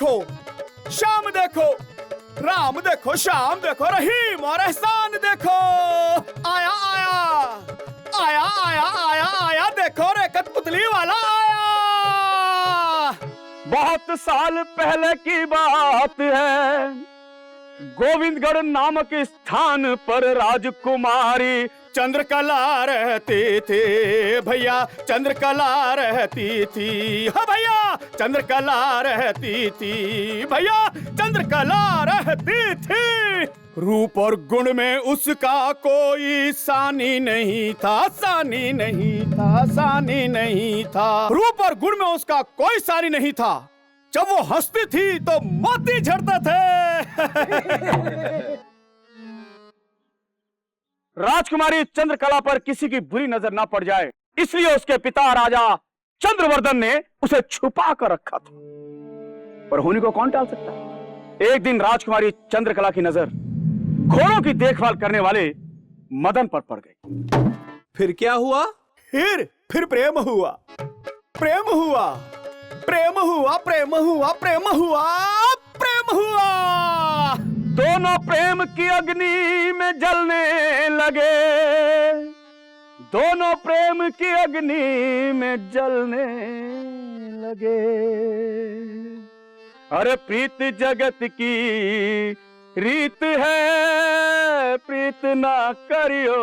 देखो, शाम देखो, राम देखो, शाम देखो, रहीम और एहसान देखो। आया आया आया आया आया आया, देखो रे कठपुतली वाला आया। बहुत साल पहले की बात है, गोविंदगढ़ नामक स्थान पर राजकुमारी चंद्रकला रहती थी भैया, चंद्रकला रहती थी। हाँ भैया, चंद्रकला रहती थी भैया, चंद्रकला रहती थी। रूप और गुण में उसका कोई सानी नहीं था, सानी नहीं था, सानी नहीं था। रूप और गुण में उसका कोई सानी नहीं था। जब वो हंसती थी तो मोती झड़ते थे। राजकुमारी चंद्रकला पर किसी की बुरी नजर ना पड़ जाए, इसलिए उसके पिता राजा चंद्रवर्धन ने उसे छुपा कर रखा था। पर होनी को कौन टाल सकता है? एक दिन राजकुमारी चंद्रकला की नजर घोड़ों की देखभाल करने वाले मदन पर पड़ गई। फिर क्या हुआ? फिर प्रेम हुआ, प्रेम हुआ, प्रेम हुआ, प्रेम हुआ, प्रेम हुआ, प्रेम हुआ। दोनों प्रेम की अग्नि में जलने लगे, दोनों प्रेम की अग्नि में जलने लगे। अरे प्रीत जगत की रीत है, प्रीत ना करियो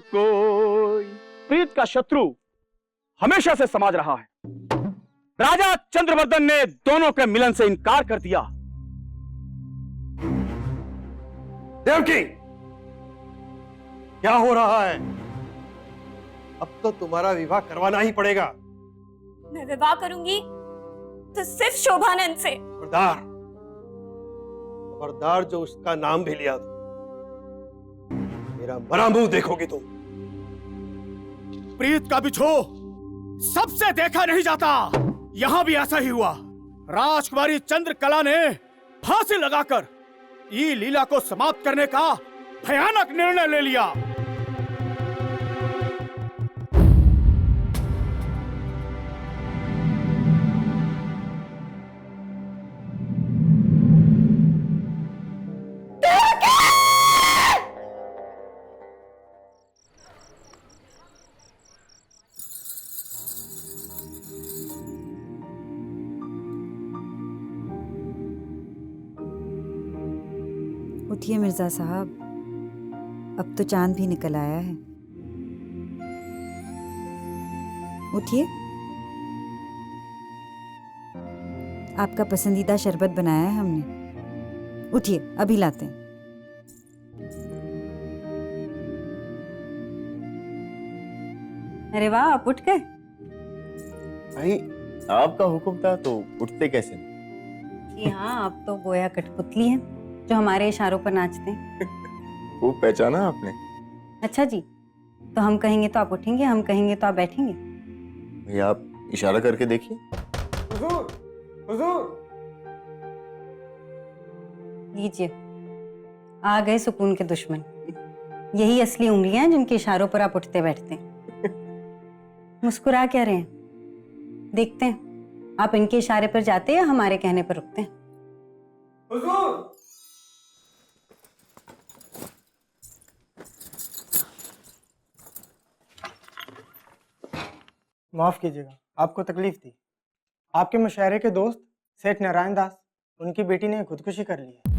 कोई। प्रीत का शत्रु हमेशा से समाज रहा है। राजा चंद्रवर्धन ने दोनों के मिलन से इनकार कर दिया। देवकी, क्या हो रहा है? अब तो तुम्हारा विवाह करवाना ही पड़ेगा। मैं विवाह करूंगी तो सिर्फ शोभानंद से। खबरदार, खबरदार, जो उसका नाम भी लिया तो मेरा मरा मुंह देखोगी तुम। प्रीत का बिछो सबसे देखा नहीं जाता। यहां भी ऐसा ही हुआ। राजकुमारी चंद्रकला ने फांसी लगाकर ये लीला को समाप्त करने का भयानक निर्णय ले लिया। उठिए मिर्जा साहब, अब तो चांद भी निकल आया है। उठिए, आपका पसंदीदा शरबत बनाया है हमने। उठिए, अभी लाते हैं। अरे वाह, आप उठ गए। भाई आपका हुक्म था तो उठते कैसे? जी हाँ, आप तो गोया कठपुतली हैं जो हमारे इशारों पर नाचते हैं। वो पहचाना आपने? अच्छा जी, तो हम कहेंगे तो आप उठेंगे, हम कहेंगे तो आप बैठेंगे। भाई आप इशारा करके देखिए। हुजूर, हुजूर। लीजिए, आ गए सुकून के दुश्मन। यही असली उंगलियां हैं जिनके इशारों पर आप उठते बैठते हैं। मुस्कुरा क्या रहे हैं? देखते हैं आप इनके इशारे पर जाते हैं या हमारे कहने पर रुकते हैं। हुजूर। माफ कीजिएगा, आपको तकलीफ दी। आपके मुशायरे के दोस्त सेठ नारायण दास, उनकी बेटी ने खुदकुशी कर ली है।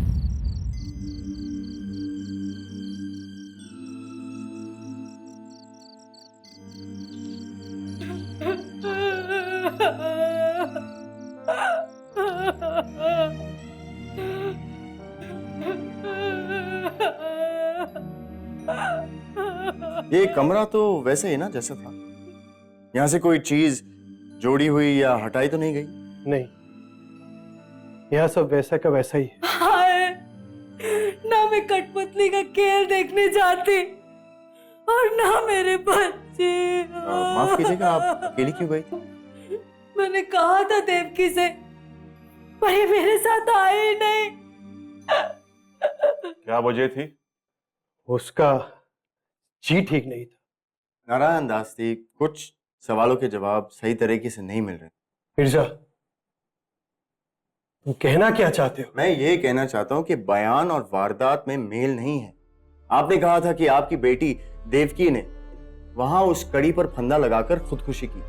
ये कमरा तो वैसे ही ना जैसा था। यहाँ से कोई चीज जोड़ी हुई या हटाई तो नहीं गई? नहीं, यह सब वैसा का वैसा ही है। हाय, ना मैं कठपुतली का खेल देखने जाती और ना मेरे बच्चे। माफ कीजिएगा, आप अकेली क्यों गई थी? मैंने कहा था देवकी से, पर ये मेरे साथ आए ही नहीं। क्या वजह थी? उसका जी ठीक नहीं था। नारायण दास थी, कुछ सवालों के जवाब सही तरीके से नहीं मिल रहे। मिर्जा, तुम कहना क्या चाहते हो? मैं ये कहना चाहता हूं कि बयान और वारदात में मेल नहीं है। आपने कहा था कि आपकी बेटी देवकी ने वहां उस कड़ी पर फंदा लगाकर खुदकुशी की,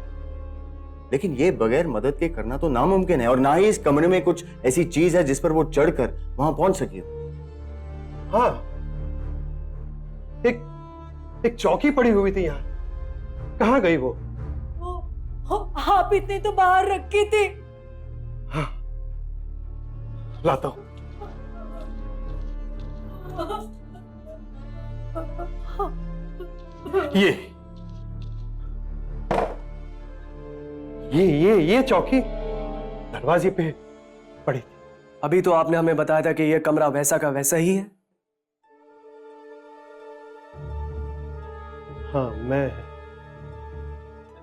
लेकिन ये बगैर मदद के करना तो नामुमकिन है, और ना ही इस कमरे में कुछ ऐसी चीज है जिस पर वो चढ़कर वहां पहुंच सकी। हाँ, एक चौकी पड़ी हुई थी यहाँ। कहाँ गई वो? आप इतने तो बाहर रखी थी। हाँ, लाता हूं। ये चौकी दरवाजे पे पड़ी थी। अभी तो आपने हमें बताया था कि यह कमरा वैसा का वैसा ही है। हाँ,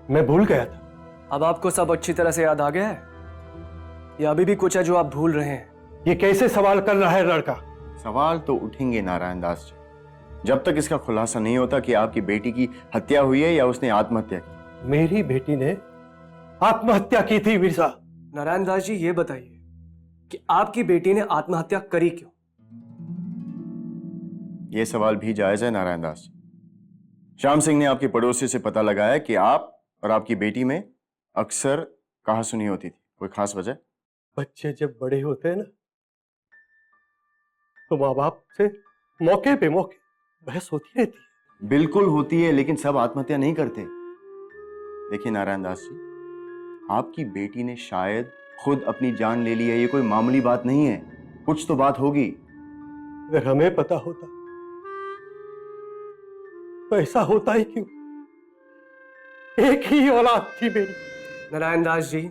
मैं भूल गया था। अब आपको सब अच्छी तरह से याद आ गया है या अभी भी कुछ है जो आप भूल रहे हैं? ये कैसे सवाल कर रहा है लड़का? सवाल तो उठेंगे नारायण दास जी, जब तक इसका खुलासा नहीं होता कि आपकी बेटी की हत्या हुई है या उसने आत्महत्या की। मेरी बेटी ने आत्महत्या की थी मिर्जा। नारायण दास जी, ये बताइए कि आपकी बेटी ने आत्महत्या करी क्यों? यह सवाल भी जायज है नारायण दास जी। श्याम सिंह ने आपके पड़ोसी से पता लगाया कि आप और आपकी बेटी में अक्सर कहासुनी होती थी। कोई खास वजह? बच्चे जब बड़े होते हैं ना, तो माँ बाप से मौके पे मौके बहस होती रहती है। बिल्कुल होती है, लेकिन सब आत्महत्या नहीं करते। देखिए नारायण दास जी, आपकी बेटी ने शायद खुद अपनी जान ले ली है। ये कोई मामूली बात नहीं है, कुछ तो बात होगी। अगर हमें पता होता तो ऐसा होता ही क्यों? एक ही औलाद थी मेरी। नारायण दास जी,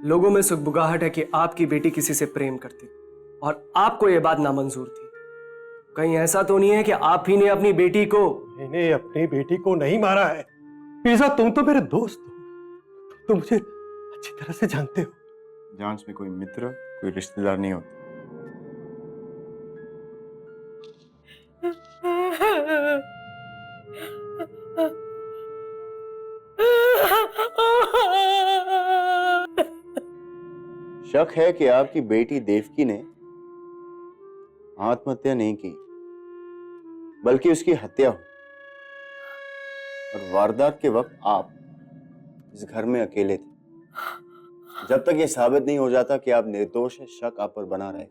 लोगों में सुगबुगाहट है कि आपकी बेटी किसी से प्रेम करती और आपको यह बात नामंजूर थी। कहीं ऐसा तो नहीं है कि आप ही ने अपनी बेटी को? मैंने अपनी बेटी को नहीं मारा है मिर्जा। तुम तो मेरे दोस्त हो, तुम मुझे अच्छी तरह से जानते हो। जांच में कोई मित्र, कोई रिश्तेदार नहीं होता। शक है कि आपकी बेटी देवकी ने आत्महत्या नहीं की, बल्कि उसकी हत्या हुई। और वारदात के वक्त आप इस घर में अकेले थे। जब तक यह साबित नहीं हो जाता कि आप निर्दोष हैं, शक आप पर बना रहे।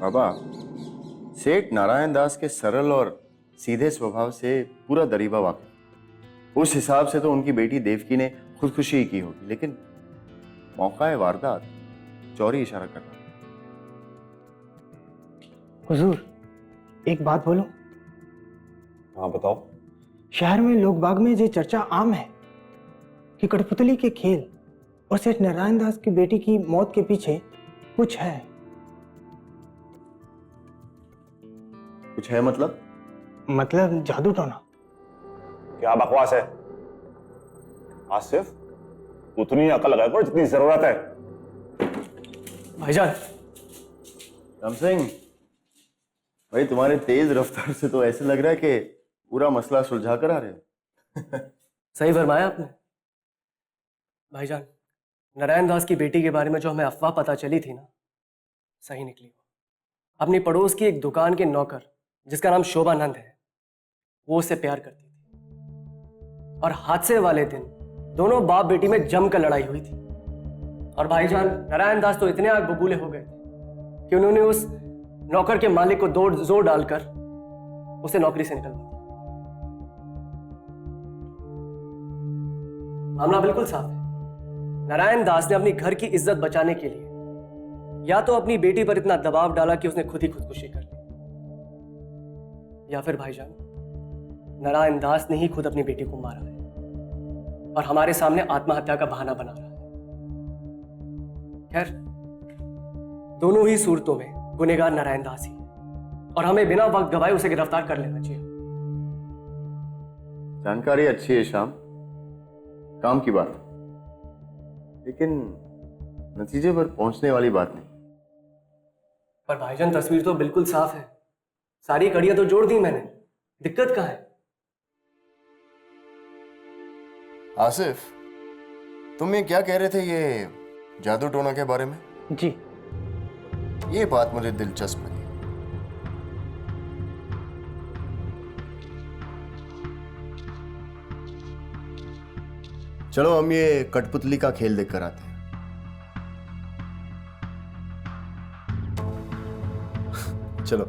बाबा, सेठ नारायण दास के सरल और सीधे स्वभाव से पूरा दरीबा वाकिफ। उस हिसाब से तो उनकी बेटी देवकी ने खुदकुशी ही की होगी, लेकिन मौका वारदात चौरी इशारा कर रहा। हुजूर, एक बात बोलो। हाँ बताओ। शहर में लोग बाग में ये चर्चा आम है कि कठपुतली के खेल और सेठ नारायण दास की बेटी की मौत के पीछे कुछ है। कुछ है मतलब? मतलब जादू टोना। क्या बकवास है आसिफ? उतनी अकल लगा करो जितनी जरूरत है। भाईजान। राम सिंह भाई, तुम्हारे तेज रफ्तार से तो ऐसे लग रहा है कि पूरा मसला सुलझा कर आ रहे हो। सही फरमाया आपने भाईजान। नारायण दास की बेटी के बारे में जो हमें अफवाह पता चली थी ना, सही निकली। अपनी पड़ोस की एक दुकान के नौकर जिसका नाम शोभानंद है, वो उससे प्यार करती थी। और हादसे वाले दिन दोनों बाप बेटी में जमकर लड़ाई हुई थी। और भाईजान, नारायण दास तो इतने आग बबूले हो गए कि उन्होंने उस नौकर के मालिक को जोर डालकर उसे नौकरी से निकलवा दिया। मामला बिल्कुल साफ है। नारायण दास ने अपनी घर की इज्जत बचाने के लिए या तो अपनी बेटी पर इतना दबाव डाला कि उसने खुद ही खुदकुशी कर ली, या फिर भाईजान नारायण दास ने ही खुद अपनी बेटी को मारा है और हमारे सामने आत्महत्या का बहाना बना रहा है। खैर, दोनों ही सूरतों में गुनहगार नारायण दास ही है और हमें बिना वक्त गवाए उसे गिरफ्तार कर लेना चाहिए। जानकारी अच्छी है श्याम, काम की बात, लेकिन नतीजे पर पहुंचने वाली बात नहीं। पर भाईजान, तस्वीर तो बिल्कुल साफ है। सारी कड़ियां तो जोड़ दी मैंने, दिक्कत कहां है? आसिफ, तुम ये क्या कह रहे थे, ये जादू टोना के बारे में? जी। ये बात मुझे दिलचस्प लगी। चलो हम ये कठपुतली का खेल देख कर आते हैं। चलो।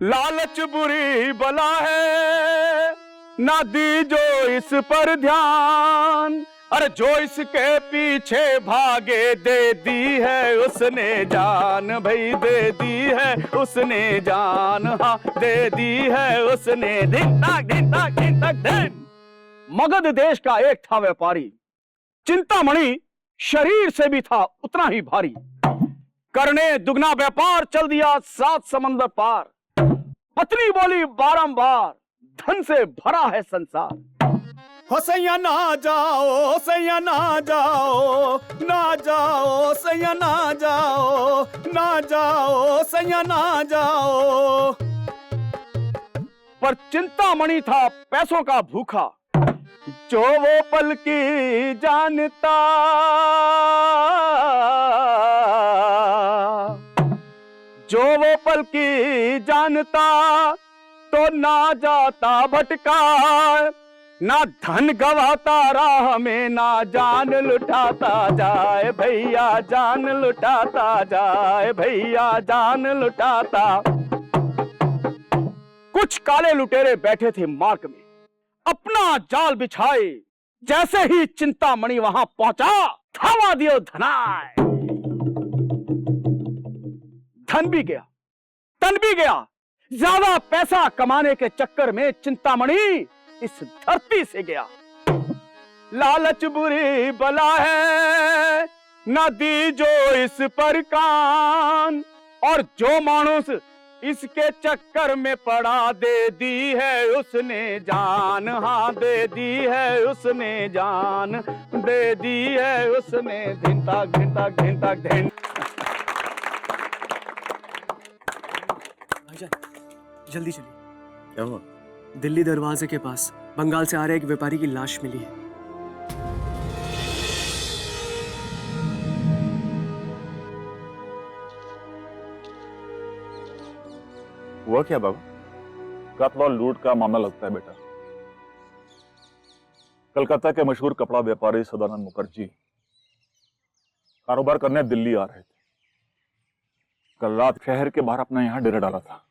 लालच बुरी बला है, ना दी जो इस पर ध्यान। अरे जो इसके पीछे भागे, दे दी है उसने जान। भाई दे दी है उसने जान, हाँ दे दी है उसने। दिन तक दिन तक दिन तक दिन। मगध देश का एक था व्यापारी, चिंतामणि शरीर से भी था उतना ही भारी। करने दुगना व्यापार चल दिया 7 समंदर पार। पत्नी बोली बारंबार, धन से भरा है संसार। हो सैया ना जाओ, सैया ना जाओ, ना जाओ सैया ना जाओ, ना जाओ सैया ना जाओ। पर चिंतामणि था पैसों का भूखा, जो वो पल की जानता। जो वो पल की जानता, तो ना जाता भटका। ना धन गवाता राह में, ना जान लुटाता जाए भैया, जान लुटाता जाए भैया, जान लुटाता। कुछ काले लुटेरे बैठे थे मार्ग में, अपना जाल बिछाए। जैसे ही चिंतामणि वहां पहुंचा, थामा दियो धनाए। धन भी गया, तन भी गया। ज्यादा पैसा कमाने के चक्कर में चिंतामणि इस धरती से गया। लालच बुरी बला है, न दी जो इस पर कान। और जो मानुस इसके चक्कर में पड़ा, दे दी है उसने जान। हाँ दे दी है उसने जान, दे दी है उसने। दिन तक दिन तक दिन तक दिन। जल्दी चलिए। क्या हुआ? दिल्ली दरवाजे के पास बंगाल से आ रहे एक व्यापारी की लाश मिली है। हुआ क्या बाबा? कत्ल और लूट का मामला लगता है बेटा। कलकत्ता के मशहूर कपड़ा व्यापारी सदानंद मुखर्जी कारोबार करने दिल्ली आ रहे थे। कल रात शहर के बाहर अपना यहां डेरा डाला था।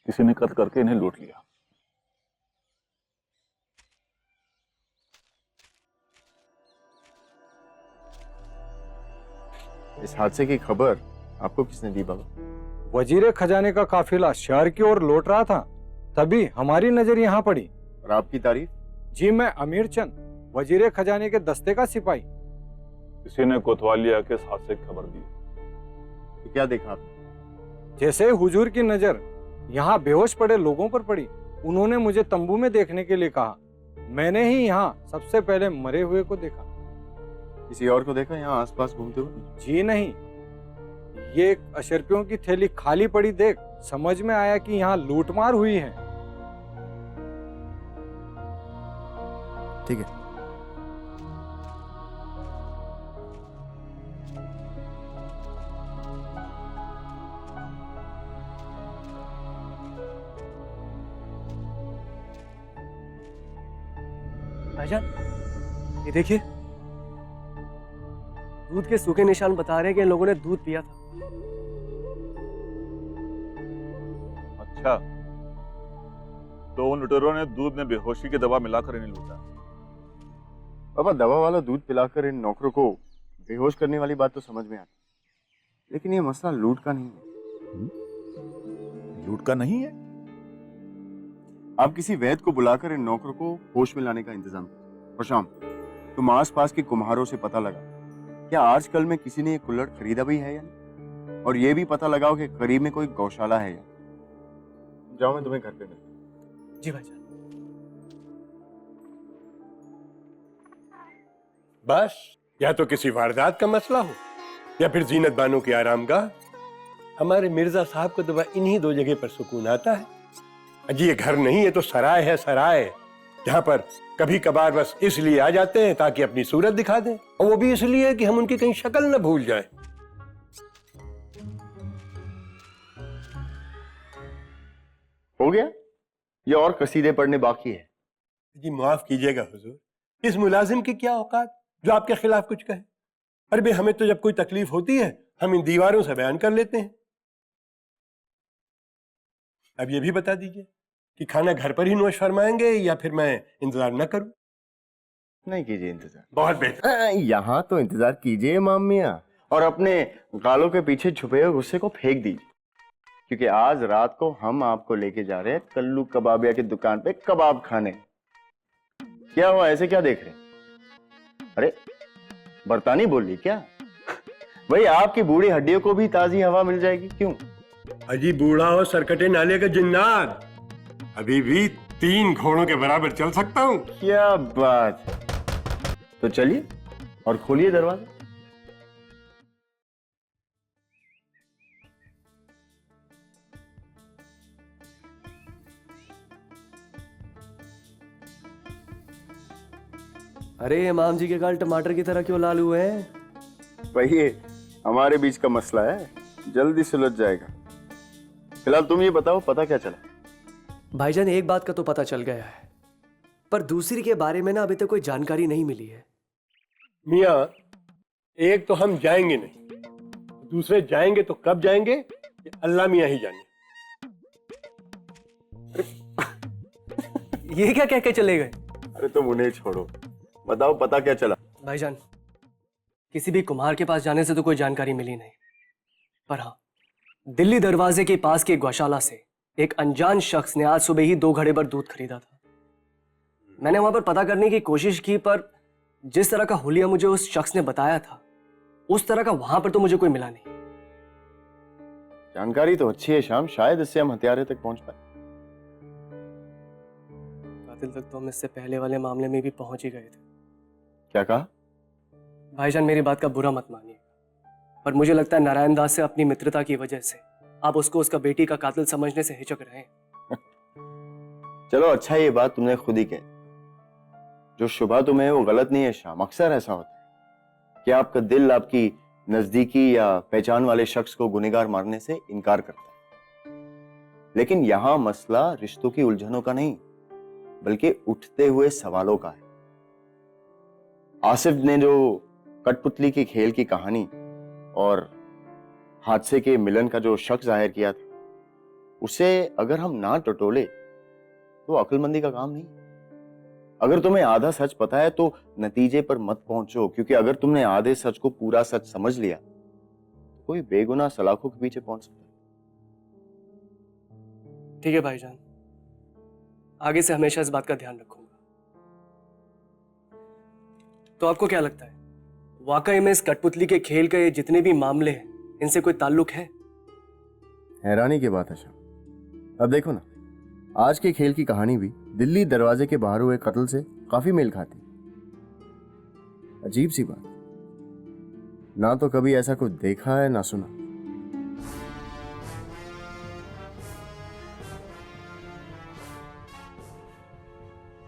किसी ने कत्ल करके इन्हें लूट लिया। इस हादसे की खबर आपको किसने दी बाबा? वजीरे खजाने का काफिला शहर की ओर लौट रहा था, तभी हमारी नजर यहाँ पड़ी। और आपकी तारीफ? जी मैं अमीर चंद, वजीरे खजाने के दस्ते का सिपाही। किसी ने कोतवालिया के हादसे की खबर दी। तो क्या देखा आपने? जैसे हुजूर की नजर यहाँ बेहोश पड़े लोगों पर पड़ी, उन्होंने मुझे तंबू में देखने के लिए कहा। मैंने ही यहाँ सबसे पहले मरे हुए को देखा। किसी और को देखा यहाँ आसपास घूमते हुए? जी नहीं, ये एक अशर्फियों की थैली खाली पड़ी देख समझ में आया कि यहाँ लूटमार हुई है। ठीक है। भाईजान, ये देखिए, दूध के सूखे निशान बता रहे हैं कि इन लोगों ने दूध पिया था। अच्छा, तो उन लुटेरों ने दूध में बेहोशी की दवा मिलाकर इन्हें लूटा। बाबा, दवा वाला दूध पिलाकर इन नौकरों को बेहोश करने वाली बात तो समझ में आती, लेकिन ये मसला लूट का नहीं है। लूट का नहीं है? आप किसी वैद्य को बुलाकर इन नौकरों को होश में लाने का इंतजाम करो। और शाम तुम आसपास के कुम्हारों से पता लगा क्या आजकल में किसी ने ये कुल्हड़ खरीदा भी है या नहीं, और ये भी पता लगाओ कि करीब में कोई गौशाला है या। जाओ, मैं तुम्हें घर पे मिलूं। जी भाईजान। बस, या तो किसी वारदात का मसला हो या फिर जीनत बानो की आरामगाह। हमारे मिर्जा साहब को तो इन्हीं 2 जगह पर सुकून आता है। अजी ये घर नहीं, ये तो सराय है, सराय। यहाँ पर कभी कभार बस इसलिए आ जाते हैं ताकि अपनी सूरत दिखा दें, और वो भी इसलिए कि हम उनकी कहीं शक्ल न भूल जाएं। हो गया, ये और कसीदे पढ़ने बाकी है। जी माफ कीजिएगा हुजूर, इस मुलाजिम की क्या औकात जो आपके खिलाफ कुछ कहे। अरे भाई, हमें तो जब कोई तकलीफ होती है हम इन दीवारों से बयान कर लेते हैं। अब ये भी बता दीजिए कि खाना घर पर ही नोश फरमाएंगे या फिर मैं इंतजार न करूं? नहीं कीजिए इंतजार। बहुत बेहतर। यहाँ तो इंतजार कीजिए इमाम मियां, और अपने गालों के पीछे छुपे हुए गुस्से को फेंक दीजिए, क्योंकि आज रात को हम आपको लेके जा रहे हैं कल्लू कबाबिया की दुकान पे कबाब खाने। क्या हुआ, ऐसे क्या देख रहे? अरे बरतानी बोल रही क्या? भाई आपकी बूढ़ी हड्डियों को भी ताजी हवा मिल जाएगी। क्यों? अजी बूढ़ा हो सरकटे नाले का जिन्नात, अभी भी 3 घोड़ों के बराबर चल सकता हूँ। क्या बात, तो चलिए और खोलिए दरवाजा। अरे इमाम जी के गाल टमाटर की तरह क्यों लाल हुए हैं? भाई ये हमारे बीच का मसला है, जल्दी सुलझ जाएगा। फिलहाल तुम ये बताओ, पता क्या चला? भाईजान एक बात का तो पता चल गया है, पर दूसरी के बारे में ना अभी तक कोई जानकारी नहीं मिली है। मियाँ, एक तो हम जाएंगे नहीं, दूसरे जाएंगे तो कब जाएंगे ये अल्लाह मियाँ ही जाने। ये क्या कह के चले गए? अरे तुम उन्हें छोड़ो, बताओ पता क्या चला? भाईजान किसी भी कुम्हार के पास जाने से तो कोई जानकारी मिली नहीं, पर हाँ दिल्ली दरवाजे के पास की गौशाला से एक अनजान शख्स ने आज सुबह ही 2 घड़े भर दूध खरीदा था। मैंने वहां पर पता करने की कोशिश की, पर जिस तरह का हुलिया मुझे उस शख्स ने बताया था उस तरह का वहां पर तो मुझे कोई मिला नहीं। जानकारी तो अच्छी है शाम, शायद इससे हम हथियारे तक पहुंच पाए। कातिल तक तो हम इससे पहले वाले मामले में भी पहुंच ही गए थे। क्या कहा? भाईजान मेरी बात का बुरा मत मानिए, पर मुझे लगता है नारायण दास से अपनी मित्रता की वजह से आप उसको उसका बेटी का कातिल समझने से हिचक रहे हैं। चलो अच्छा, ये बात तुमने खुद ही कही। जो शुबा तुम्हें है वो गलत नहीं है शाम। अक्सर ऐसा होता है कि आपका दिल आपकी नजदीकी या पहचान वाले शख्स को गुनहगार मारने से इनकार करता है, लेकिन यहां मसला रिश्तों की उलझनों का नहीं बल्कि उठते हुए सवालों का है। आसिफ ने जो कठपुतली की खेल की कहानी और हादसे के मिलन का जो शक जाहिर किया था, उसे अगर हम ना टटोले तो अक्लमंदी का काम नहीं। अगर तुम्हें आधा सच पता है तो नतीजे पर मत पहुंचो, क्योंकि अगर तुमने आधे सच को पूरा सच समझ लिया तो कोई बेगुनाह सलाखों के पीछे पहुंच सकता है। ठीक है भाईजान, आगे से हमेशा इस बात का ध्यान रखूंगा। तो आपको क्या लगता है, वाकई में इस कठपुतली के खेल के जितने भी मामले हैं इनसे कोई ताल्लुक है? हैरानी की बात है शाम। अब देखो ना, आज के खेल की कहानी भी दिल्ली दरवाजे के बाहर हुए कत्ल से काफी मेल खाती। अजीब सी बात, ना तो कभी ऐसा कुछ देखा है ना सुना।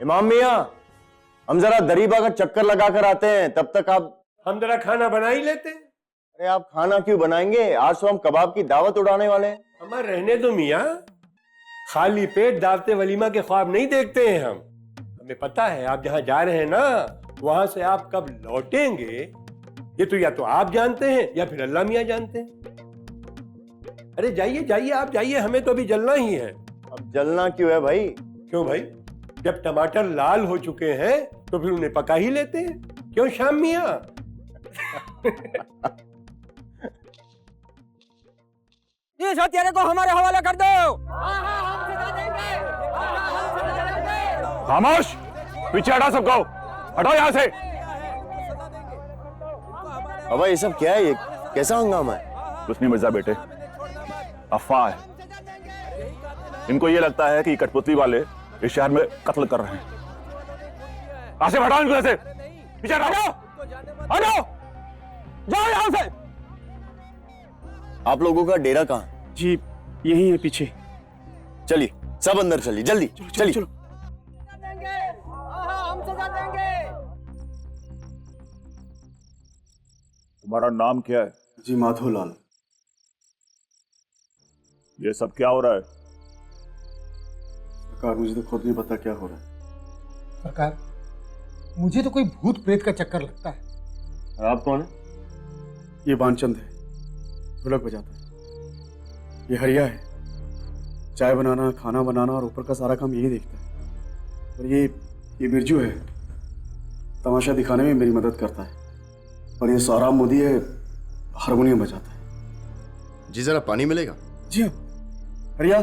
इमाम मियां, हम जरा दरीबा का चक्कर लगा कर आते हैं, तब तक आप। हम जरा खाना बना ही लेते हैं। अरे आप खाना क्यों बनाएंगे, आज तो हम कबाब की दावत उड़ाने वाले हैं। हमारे रहने दो मियाँ, खाली पेट दावते वलीमा के ख्वाब नहीं देखते हैं हम। हमें पता है आप जहां जा रहे हैं ना, वहां से आप कब लौटेंगे ये तो या तो आप जानते हैं या फिर अल्लाह मियाँ जानते हैं। अरे जाइए जाइए, आप जाइए, हमें तो अभी जलना ही है। अब जलना क्यों है भाई? क्यों भाई, जब टमाटर लाल हो चुके हैं तो फिर उन्हें पका ही लेते हैं। क्यों शाम मियाँ? इस हत्यारे को हमारे हवाले कर दो। खामोश, पीछे हटा सबको, हटाओ यहाँ से। अब ये सब क्या है, ये कैसा हंगामा है? कुछ नहीं मिर्जा बेटे, अफवाह है। इनको ये लगता है कि कठपुतली वाले इस शहर में कत्ल कर रहे हैं। आसिफ हटाओ इनको ऐसे, पीछे हटाओ, हटाओ, जाओ यहाँ से। आप लोगों का डेरा कहाँ है? जी यही है पीछे। चलिए सब अंदर चलिए, जल्दी चलिए। तुम्हारा नाम क्या है? जी माधोलाल। ये सब क्या हो रहा है? सरकार मुझे तो खुद नहीं पता क्या हो रहा है। सरकार, मुझे तो कोई भूत प्रेत का चक्कर लगता है। और आप कौन है? ये बानचंद है, ढोलक बजाता है। ये हरिया है, चाय बनाना, खाना बनाना और ऊपर का सारा काम यही देखता है। और ये बिरजू है, तमाशा दिखाने में मेरी मदद करता है। और ये सौराम मोदी है, हारमोनियम बजाता है। जी जरा पानी मिलेगा? जी हाँ। हरिया।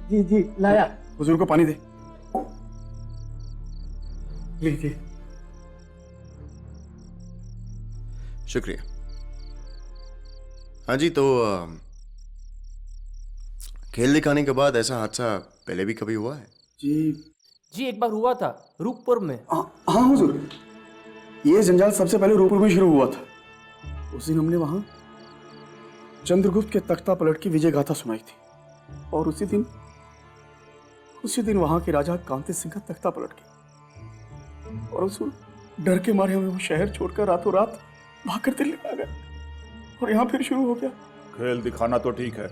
जी जी लाया। हुजूर को पानी दे। लीजिए। शुक्रिया। हाँ जी, तो खेल दिखाने के बाद ऐसा हादसा पहले भी कभी हुआ है? जी एक बार हुआ था रूपपुर में। हाँ हुजूर, ये जंजाल सबसे पहले रूपपुर में शुरू हुआ था। उस दिन हमने वहां चंद्रगुप्त के तख्ता पलट की विजय गाथा सुनाई थी। और उसी दिन वहां के राजा कांति सिंह का तख्ता पलट गया। और उस डर के मारे हमें वो शहर छोड़कर रातों रात भागकर दिल्ली आ गए। और यहाँ फिर शुरू हो गया। खेल दिखाना तो ठीक है,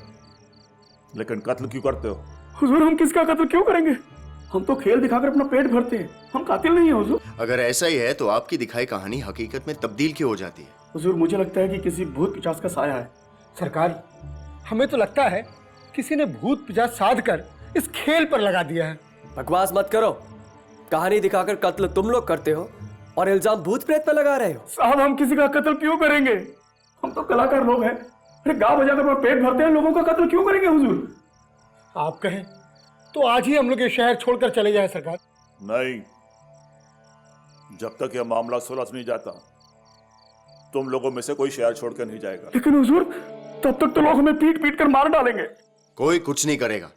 लेकिन कत्ल क्यों करते हो? हुजूर, हम किसका कत्ल क्यों करेंगे? हम तो खेल दिखाकर अपना पेट भरते हैं, हम कातिल नहीं है हुजूर। अगर ऐसा ही है तो आपकी दिखाई कहानी हकीकत में तब्दील क्यों हो जाती है? हुजूर, मुझे लगता है कि किसी भूत पिशाच का साया है। सरकार, हमें तो लगता है किसी ने भूत पिशाच साध कर इस खेल पर लगा दिया है। बकवास मत करो। कहानी दिखाकर कत्ल तुम लोग करते हो और इल्जाम भूत प्रेत पर लगा रहे हो। साहब, हम किसी का कत्ल क्यों करेंगे? हम तो कलाकार लोग हैं। अरे गा बजाकर अपना पेट भरते हैं, लोगों का कत्ल क्यों करेंगे हुजूर? आप कहें तो आज ही हम लोग ये शहर छोड़कर चले जाएं सरकार। नहीं, जब तक यह मामला सुलझ नहीं जाता तुम लोगों में से कोई शहर छोड़कर नहीं जाएगा। लेकिन हुजूर, तब तक तो लोग हमें पीट पीट कर मार डालेंगे। कोई कुछ नहीं करेगा।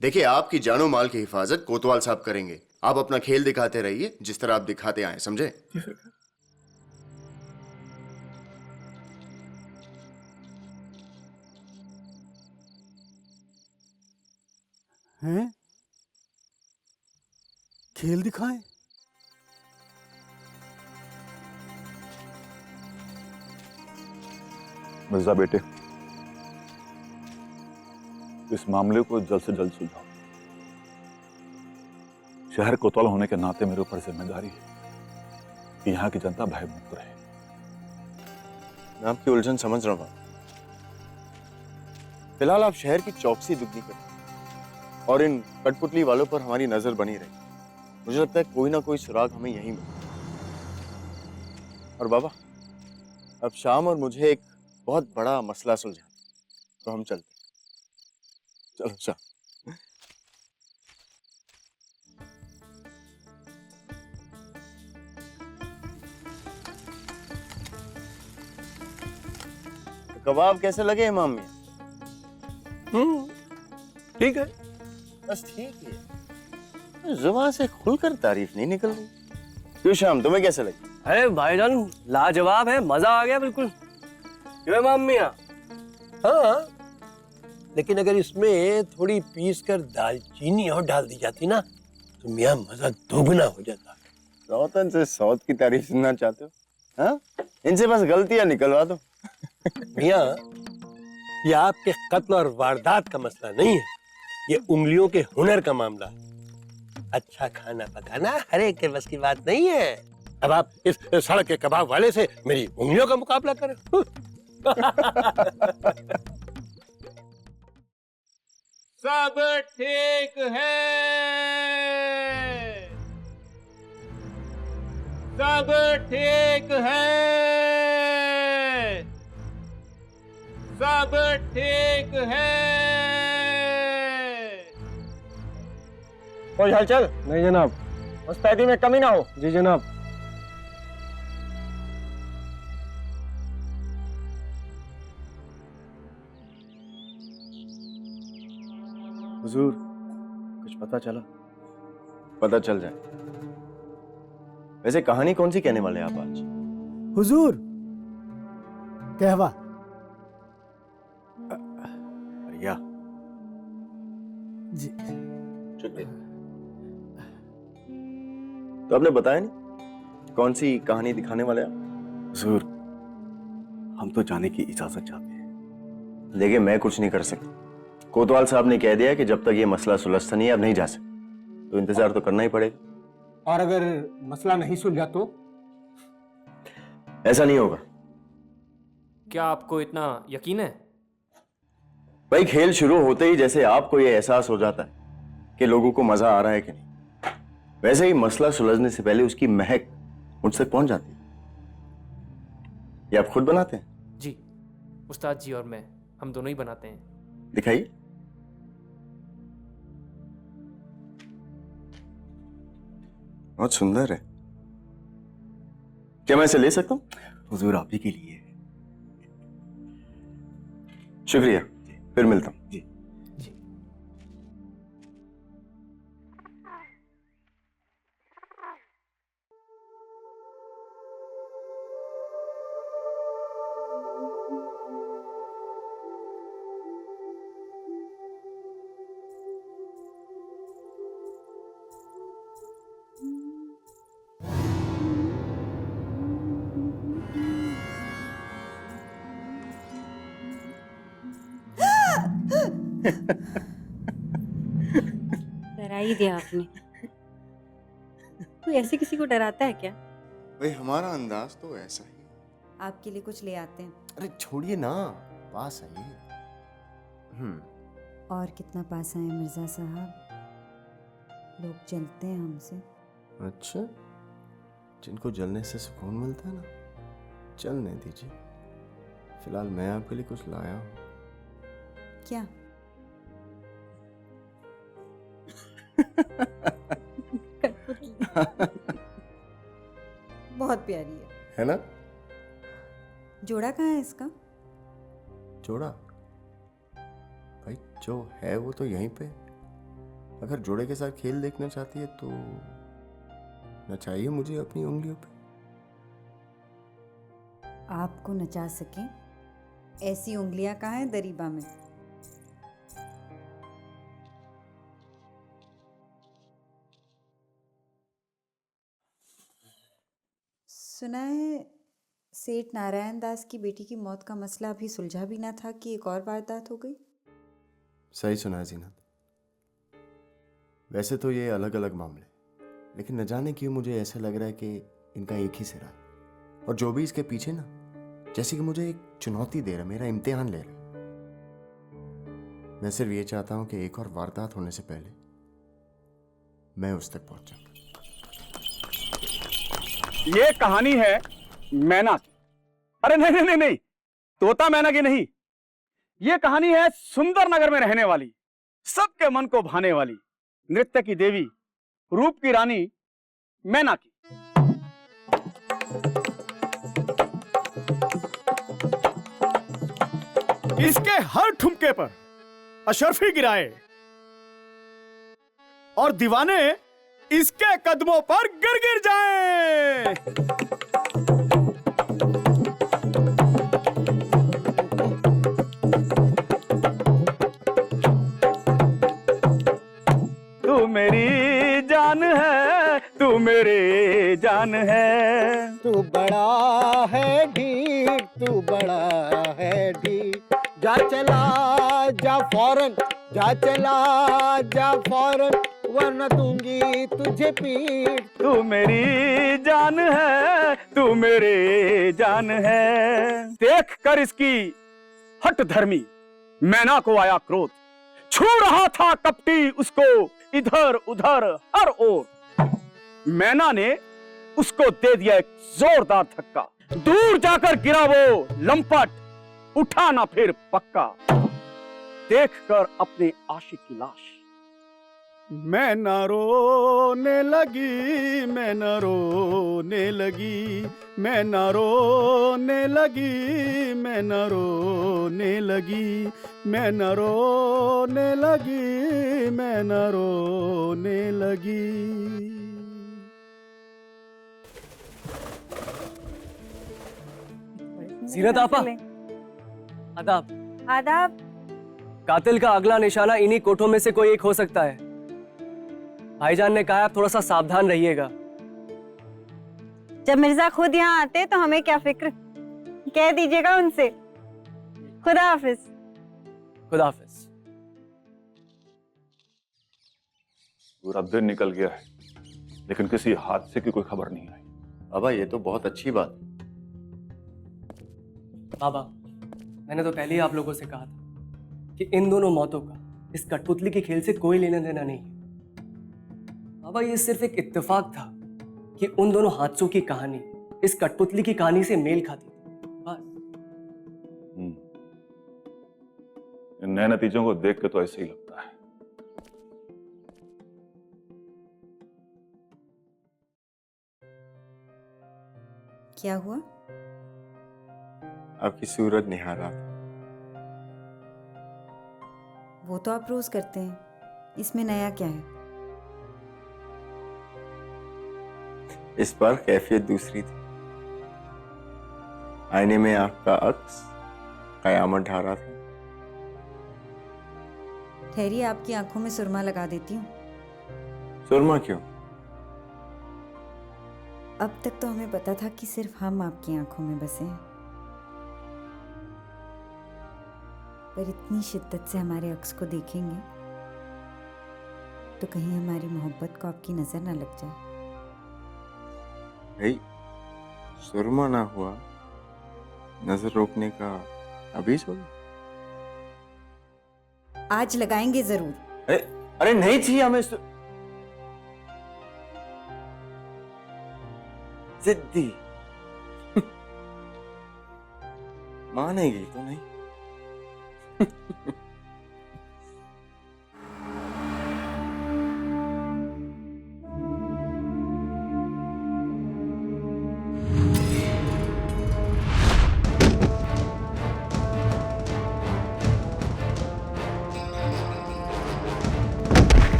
देखिए, आपकी जानो माल की हिफाजत कोतवाल साहब करेंगे। आप अपना खेल दिखाते रहिए जिस तरह आप दिखाते आए, समझे? हैं? खेल दिखाएं? मिर्जा बेटे, इस मामले को जल्द से जल्द सुलझाओ। शहर कोतवाल होने के नाते मेरे ऊपर जिम्मेदारी है कि यहाँ की जनता भयमुक्त रहे। मैं आपकी उलझन समझ रहा हूँ। फिलहाल आप शहर की चौकसी दुगनी करें और इन कठपुतली वालों पर हमारी नजर बनी रहे। मुझे लगता है कोई ना कोई सुराग हमें यहीं मिले। और बाबा, अब शाम और मुझे एक बहुत बड़ा मसला सुलझाना, तो हम चलते। चलो शाम। तो कबाब कैसे लगे इमाम मियां? ठीक है। बस ठीक है, जुबान से खुलकर तारीफ नहीं निकल रही। क्यों शाम, तुम्हें कैसे लगी? अरे भाईजान, लाजवाब है, मजा आ गया बिल्कुल। क्यों इमाम मियां? हाँ, लेकिन अगर इसमें थोड़ी पीस कर दालचीनी और डाल दी जाती ना तो मियां मजा दोगुना हो जाता। सौतन से सौत की तारीफ सुनना चाहते हो? हाँ, इनसे बस गलतियां निकलवा दो। मियां, ये आपके कत्ल और वारदात का मसला नहीं है, ये उंगलियों के हुनर का मामला है। अच्छा खाना पकाना हर एक के बस की बात नहीं है। अब आप इस सड़क के कबाब वाले से मेरी उंगलियों का मुकाबला करें। सब ठीक है, सब ठीक है, सब ठीक है। कोई हलचल? नहीं जनाब। मुस्तैदी में कमी ना हो। जी जनाब। हुजूर, कुछ पता चला? पता चल जाए। वैसे कहानी कौन सी कहने वाले आप आज? हुजूर, कहवा। भैया जी। शुक्रिया। तो आपने बताया नहीं कौन सी कहानी दिखाने वाले आप? हुजूर, हम तो जाने की इजाजत चाहते हैं। देखिए, मैं कुछ नहीं कर सकता। कोतवाल साहब ने कह दिया कि जब तक ये मसला सुलझता नहीं है, अब नहीं जा सकते, तो इंतजार तो करना ही पड़ेगा। और अगर मसला नहीं सुलझा तो? ऐसा नहीं होगा। क्या आपको इतना यकीन है? भाई, खेल शुरू होते ही जैसे आपको ये एहसास हो जाता है कि लोगों को मजा आ रहा है कि नहीं, वैसे ही मसला सुलझने से पहले उसकी महक मुझ तक पहुंच जाती है। ये आप खुद बनाते हैं? जी, उस्ताद जी और मैं, हम दोनों ही बनाते हैं। दिखाइए। बहुत सुंदर है। क्या मैं इसे ले सकता हूं? हुजूर, आप ही के लिए। शुक्रिया, फिर मिलता हूं। जी। डरा ही दिया आपने। कोई ऐसे किसी को डराता है क्या? भाई, हमारा अंदाज तो ऐसा ही। आपके लिए कुछ ले आते हैं। अरे छोड़िए ना, पास आइए। और कितना पास आए मिर्जा साहब, लोग जलते हैं हमसे। अच्छा, जिनको जलने से सुकून मिलता है ना, चलने दीजिए। फिलहाल मैं आपके लिए कुछ लाया हूं। क्या? बहुत प्यारी है ना? जोड़ा कहाँ है इसका? जोड़ा? भाई, जो है वो तो यहीं पे। अगर जोड़े के साथ खेल देखना चाहती है तो नचाइए मुझे अपनी उंगलियों पे। आपको नचा सके ऐसी उंगलियां कहाँ है दरीबा में? सुना है सेठ नारायण दास की बेटी की मौत का मसला अभी सुलझा भी ना था कि एक और वारदात हो गई। सही सुना है जीनत। वैसे तो ये अलग अलग मामले, लेकिन न जाने क्यों मुझे ऐसा लग रहा है कि इनका एक ही सिरा है, और जो भी इसके पीछे ना, जैसे कि मुझे एक चुनौती दे रहा, मेरा इम्तिहान ले रहा। मैं सिर्फ ये चाहता हूं कि एक और वारदात होने से पहले मैं उस तक पहुंच जाऊं। ये कहानी है मैना की। अरे नहीं नहीं नहीं नहीं, तोता मैना की नहीं। ये कहानी है सुंदर नगर में रहने वाली, सबके मन को भाने वाली, नृत्य की देवी, रूप की रानी मैना की। इसके हर ठुमके पर अशरफी गिराए और दीवाने इसके कदमों पर गिर गिर जाएं। तू मेरी जान है, तू मेरी जान है। तू बड़ा है ढीठ, तू बड़ा है ढीठ। जा चला जा फौरन, जा चला जा फौरन, वरना दूंगी तुझे पीठ। तू मेरी जान है, तू मेरी जान है। देख कर इसकी हट धर्मी मैना को आया क्रोध, छू रहा था कपटी उसको इधर उधर हर ओर। मैना ने उसको दे दिया एक जोरदार धक्का, दूर जाकर गिरा वो लंपट, उठा ना फिर पक्का। देखकर अपने आशिक की लाश मैं न रोने लगी, मैं न रोने लगी, मैं न रोने लगी, मैं न रोने लगी, मैं न रोने लगी, मैं न रोने लगी। जीनत आपा, आदाब। आदाब। कातिल का अगला निशाना इन्हीं कोठों में से कोई एक हो सकता है। भाईजान ने कहा आप थोड़ा सा सावधान रहिएगा। जब मिर्जा खुद यहाँ आते तो हमें क्या फिक्र। कह दीजिएगा उनसे। खुदा हाफिज। खुदा हाफिज। पूरा दिन निकल गया है लेकिन किसी हादसे की कोई खबर नहीं आई। बाबा ये तो बहुत अच्छी बात है। बाबा, मैंने तो पहले ही आप लोगों से कहा था कि इन दोनों मौतों का इस कठपुतली के खेल से कोई लेना देना नहीं है। बाबा, ये सिर्फ एक इत्तेफाक था कि उन दोनों हादसों की कहानी इस कठपुतली की कहानी से मेल खाती थी, बस। इन नए नतीजों को देख के तो ऐसे ही लगता है। क्या हुआ? आपकी सूरत निहार रहा था। वो तो आप रोज करते हैं, इसमें नया क्या है? इस बार कैफियत दूसरी थी। आईने में आपका अक्स कयामत ढा रहा था। ठहरिए, आपकी आंखों में सुरमा लगा देती हूँ। सुरमा क्यों? अब तक तो हमें पता था कि सिर्फ हम आपकी आंखों में बसे हैं, पर इतनी शिद्दत से हमारे अक्स को देखेंगे तो कहीं हमारी मोहब्बत को आपकी नजर ना लग जाए। भाई, सुरमा ना हुआ, नजर रोकने का अभी सोच। आज लगाएंगे जरूर। अरे नहीं चाहिए हमें जिद्दी। मानेगी तो नहीं।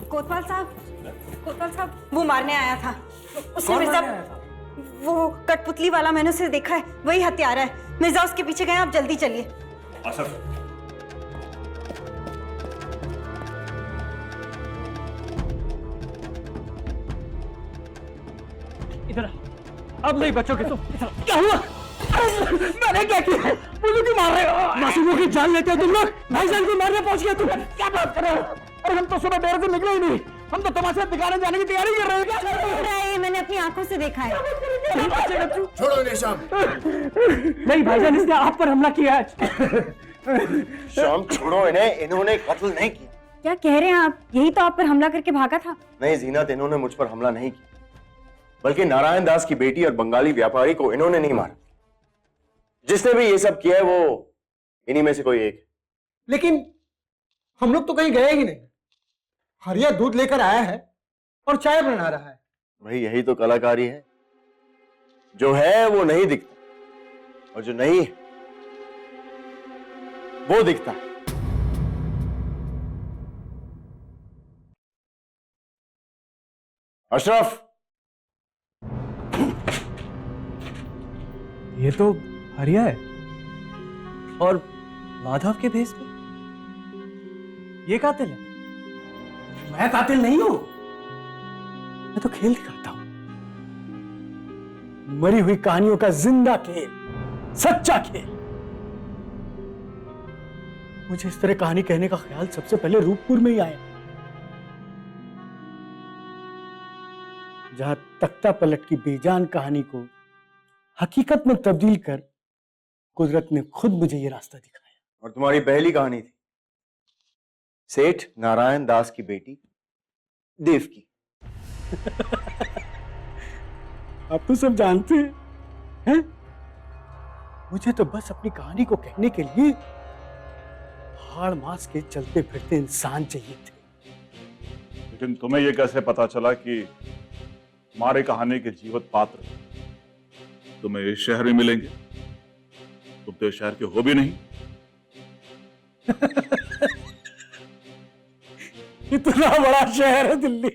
कोतवाल साहब, वो मारने आया था। उसने मिर्जा, वो कठपुतली वाला, मैंने उसे देखा है, वही हत्यारा है। मिर्जा उसके पीछे गए, आप जल्दी चलिए। इधर अब नहीं बच्चों के तुम। क्या हुआ? मैंने क्या किया है? मुझे क्यों मार रहे हो? मासूमों की जान लेते हो तुम लोग। भाईजान को मारने पहुंच गए तुम। क्या बात कर रहे हो? अरे हम तो सुबह देर से निकले ही नहीं, हम तो तमाशा दिखाने जाने की तैयारी कर रहे हैं। क्या कर रहे हो? ये मैंने अपनी आंखों से देखा है। छोड़ो इन्हें श्याम। नहीं भाईजान, इसने आप पर हमला किया है। श्याम छोड़ो इन्हें, इन्होंने कत्ल नहीं किया। क्या कह रहे हैं आप? यही तो आप पर हमला करके भागा था। नहीं जीनत, इन्होंने मुझ पर हमला नहीं किया, बल्कि नारायण दास की बेटी और बंगाली व्यापारी को इन्होंने नहीं मारा। जिसने भी ये सब किया है वो इन्हीं में से कोई एक। लेकिन हम लोग तो कहीं गए ही नहीं। हरिया दूध लेकर आया है और चाय बना रहा है। भाई यही तो कलाकारी है, जो है वो नहीं दिखता और जो नहीं है वो दिखता है। अशरफ, ये तो हरिया है और माधव के भेष में। ये कातिल है। मैं कातिल नहीं हूं, मैं तो खेल दिखाता हूं। मरी हुई कहानियों का जिंदा खेल, सच्चा खेल। मुझे इस तरह कहानी कहने का ख्याल सबसे पहले रूपपुर में ही आया, जहां तख्ता पलट की बेजान कहानी को हकीकत में तब्दील कर कुदरत ने खुद मुझे ये रास्ता दिखाया। और तुम्हारी पहली कहानी थी सेठ नारायण दास की बेटी देव की। आप तो सब जानते हैं? मुझे तो बस अपनी कहानी को कहने के लिए हाड़ मास के चलते फिरते इंसान चाहिए थे। लेकिन तुम्हें यह कैसे पता चला कि हमारे कहानी के जीवित पात्र तुम्हें इस शहर में मिलेंगे? तुम तो इस शहर के हो भी नहीं। इतना बड़ा शहर है दिल्ली,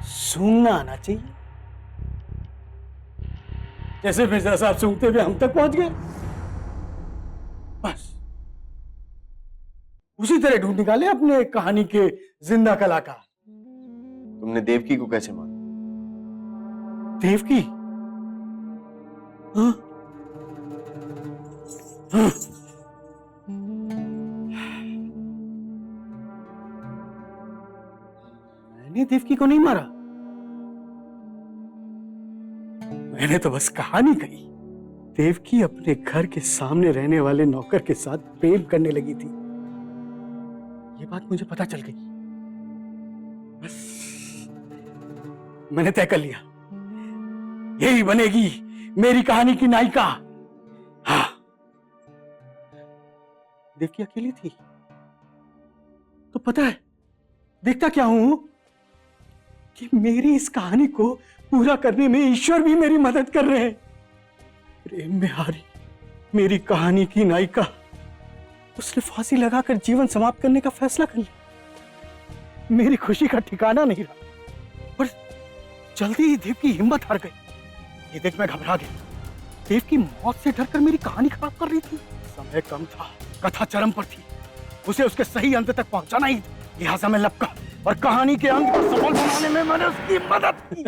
सूंघना आना चाहिए। जैसे मिर्जा साहब सूंघते हुए हम तक पहुंच गए, बस उसी तरह ढूंढ निकाले अपने कहानी के जिंदा कलाकार। तुमने देवकी को कैसे माना? देवकी? हाँ? हाँ? मैंने देवकी को नहीं मारा, मैंने तो बस कहानी कही। देवकी अपने घर के सामने रहने वाले नौकर के साथ प्रेम करने लगी थी, ये बात मुझे पता चल गई। बस मैंने तय कर लिया, यही बनेगी मेरी कहानी की नायिका। हाँ, देवकी अकेली थी तो पता है देखता क्या हूं कि मेरी इस कहानी को पूरा करने में ईश्वर भी मेरी मदद कर रहे हैं। प्रेम में हारी मेरी कहानी की नायिका, उसने फांसी लगाकर जीवन समाप्त करने का फैसला कर लिया। मेरी खुशी का ठिकाना नहीं रहा, पर जल्दी ही देव की हिम्मत हार गई। ये देख मैं घबरा गया। देव की मौत से डरकर मेरी कहानी खराब कर रही थी। समय कम था, कथा चरम पर थी, उसे उसके सही अंत तक पहुंचाना ही था। लिहाजा मैं लपका और कहानी के अंत को सफल बनाने में मैंने उसकी मदद की।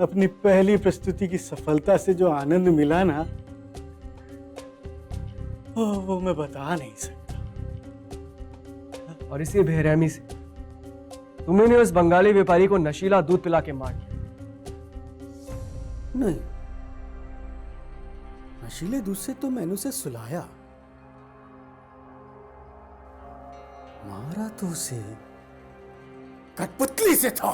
अपनी पहली प्रस्तुति की सफलता से जो आनंद मिला ना, वो मैं बता नहीं सकता। और इसी बेरहमी से तुमने उस बंगाली व्यापारी को नशीला दूध पिला के मार दिया। नहीं, नशीले दूध से तो मैंने उसे सुलाया, मारा तो उसे कठपुतली से था।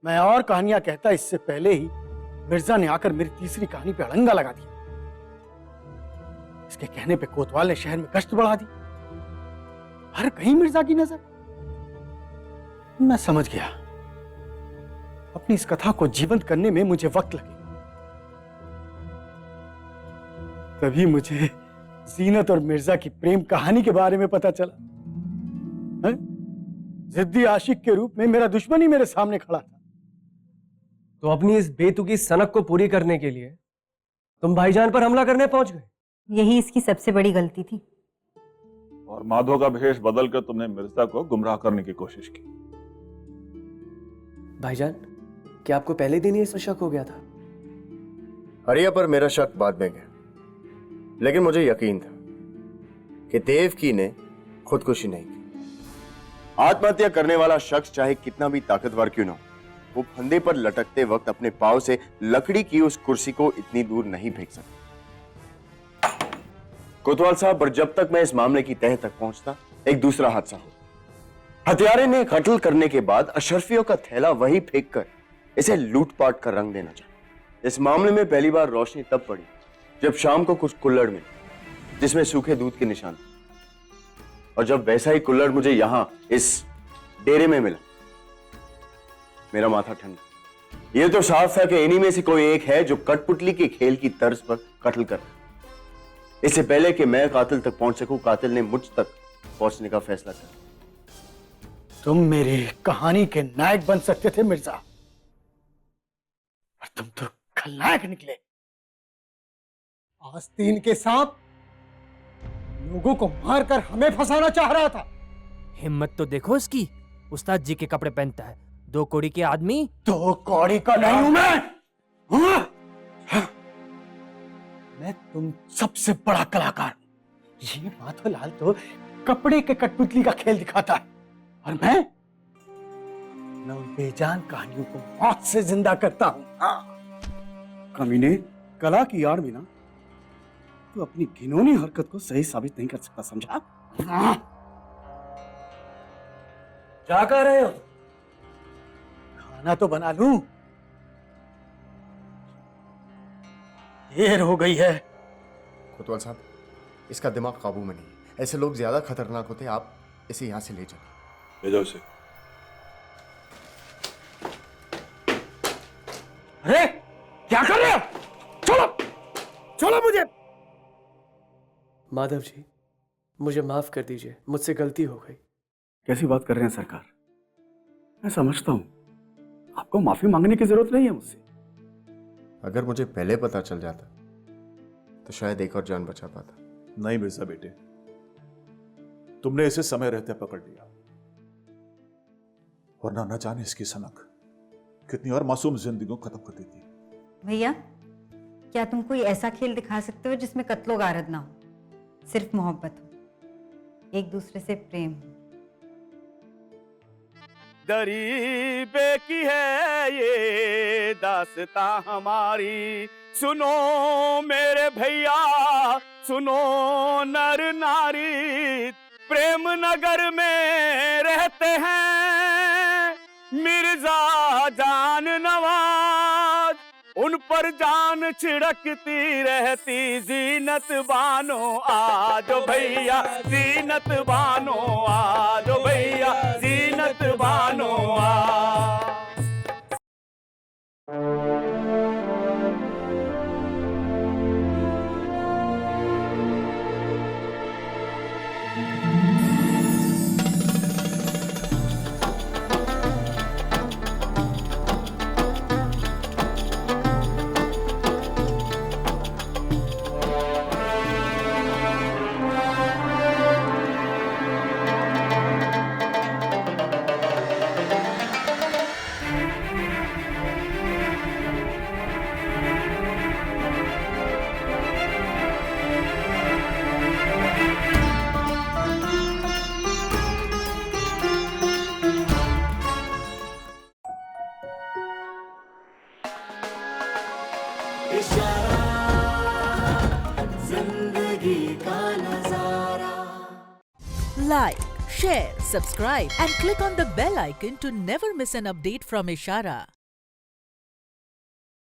मैं और कहानियां कहता इससे पहले ही मिर्जा ने आकर मेरी तीसरी कहानी पे अड़ंगा लगा दिया। इसके कहने पे कोतवाल ने शहर में गश्त बढ़ा दी, हर कहीं मिर्जा की नजर। मैं समझ गया अपनी इस कथा को जीवंत करने में मुझे वक्त लगेगा। तभी मुझे जीनत और मिर्जा की प्रेम कहानी के बारे में पता चला। जिद्दी आशिक के रूप में मेरा दुश्मन ही मेरे सामने खड़ा था। तो अपनी इस बेतुकी सनक को पूरी करने के लिए तुम भाईजान पर हमला करने पहुंच गए। यही इसकी सबसे बड़ी गलती थी। और माधो का भेष बदलकर तुमने मिर्जा को गुमराह करने की कोशिश की। भाईजान, क्या आपको पहले दिन ही इस पर शक हो गया था? हरिया पर मेरा शक बाद में गया, लेकिन मुझे यकीन था कि देवकी ने खुदकुशी नहीं की। आत्महत्या करने वाला शख्स चाहे कितना भी ताकतवर क्यों ना हो, वो फंदे पर लटकते वक्त अपने पांव से लकड़ी की उस कुर्सी को इतनी दूर नहीं फेंक सकता। कोतवाल साहब, और जब तक मैं इस मामले की तह तक पहुंचता, एक दूसरा हादसा हो। हत्यारे ने कत्ल करने के बाद अशरफियों का थैला वही फेंककर इसे लूटपाट का रंग देना चाहा। इस मामले में पहली बार रोशनी तब पड़ी जब शाम को कुछ कुल्हड़ मिली जिसमें सूखे दूध के निशान थे, और जब वैसा ही कुल्हड़ मुझे यहां इस डेरे में मिला, मेरा माथा ठंडा। यह तो साफ था कि इन्हीं में से कोई एक है जो कठपुतली के खेल की तर्ज पर कत्ल कर रहा। इससे पहले कि मैं कातिल तक पहुंच सकूं, कातिल ने मुझ तक पहुंचने का फैसला किया। तुम मेरी कहानी के नायक बन सकते थे मिर्जा, और तुम तो खलनायक निकले। आस्तीन के सांप लोगों को मारकर हमें फंसाना चाह रहा था। हिम्मत तो देखो इसकी, उस्ताद जी के कपड़े पहनता है, 2 कौड़ी के आदमी? 2 कौड़ी का नहीं हूं मैं। हाँ? मैं तुम सबसे बड़ा कलाकार। ये माधोलाल तो कपड़े के कठपुतली का खेल दिखाता है और मैं उन बेजान कहानियों को मौत से जिंदा करता हूं। हाँ। कमीने, कला की आड़ में ना तू अपनी घिनौनी हरकत को सही साबित नहीं कर सकता, समझा? हाँ। क्या कर रहे हो? खाना तो बना लूं। देर हो गई है। कोतवाल साहब, इसका दिमाग काबू में नहीं है। ऐसे लोग ज्यादा खतरनाक होते हैं। आप इसे यहां से ले जाइए। ले जाओ इसे। अरे क्या कर रहे हो? छोड़ो, छोड़ो मुझे। माधव जी, मुझे माफ कर दीजिए, मुझसे गलती हो गई। कैसी बात कर रहे हैं सरकार? मैं समझता हूं आपको माफी मांगने की जरूरत नहीं है मुझसे। अगर मुझे पहले पता चल जाता तो शायद एक और जान बचा पाता। नहीं मिर्जा बेटे, तुमने इसे समय रहते पकड़ लिया, वरना न जाने इसकी सनक कितनी और मासूम जिंदगियों को खत्म कर देती। भैया, क्या तुम कोई ऐसा खेल दिखा सकते हो जिसमें कत्लो गारद ना हो, सिर्फ मोहब्बत हो, एक दूसरे से प्रेम हो? दरी पे की है ये दास्तां हमारी, सुनो मेरे भैया, सुनो नर नारी। प्रेम नगर में रहते हैं मिर्जा जान नवाज, उन पर जान छिड़कती रहती जीनत बानो आज भैया, जीनत बानो आज भैया, जीनत बानो आज। Like, share, subscribe and click on the bell icon to never miss an update from Ishara.